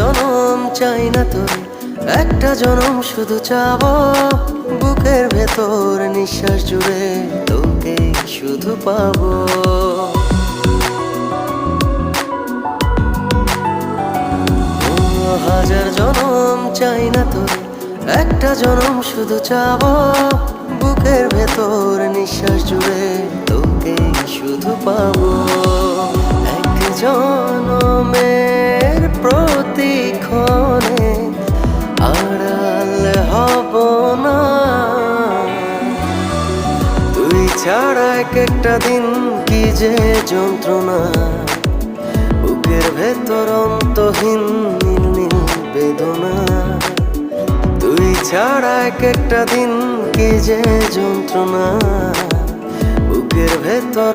জনম চাই না তোরে, একটা জনম শুধু চাবো। বুকের ভেতর নিঃশ্বাস জুড়ে তোকে শুধু পাবো। হাজার জনম চাই না তোরে, একটা জনম শুধু চাবো। বুকের ভেতর নিঃশ্বাস জুড়ে তোকে শুধু পাবো। এক জনমের প্রতিক্ষণে আড়াল হব না। তুই ছাড়া এক একটা দিন কি যে যন্ত্রণা। বুকের ভেতর অন্তহীন নীল নীল বেদনা। তুই ছাড়া এক একটা দিন কি যে যন্ত্রণা। বুকের ভেতর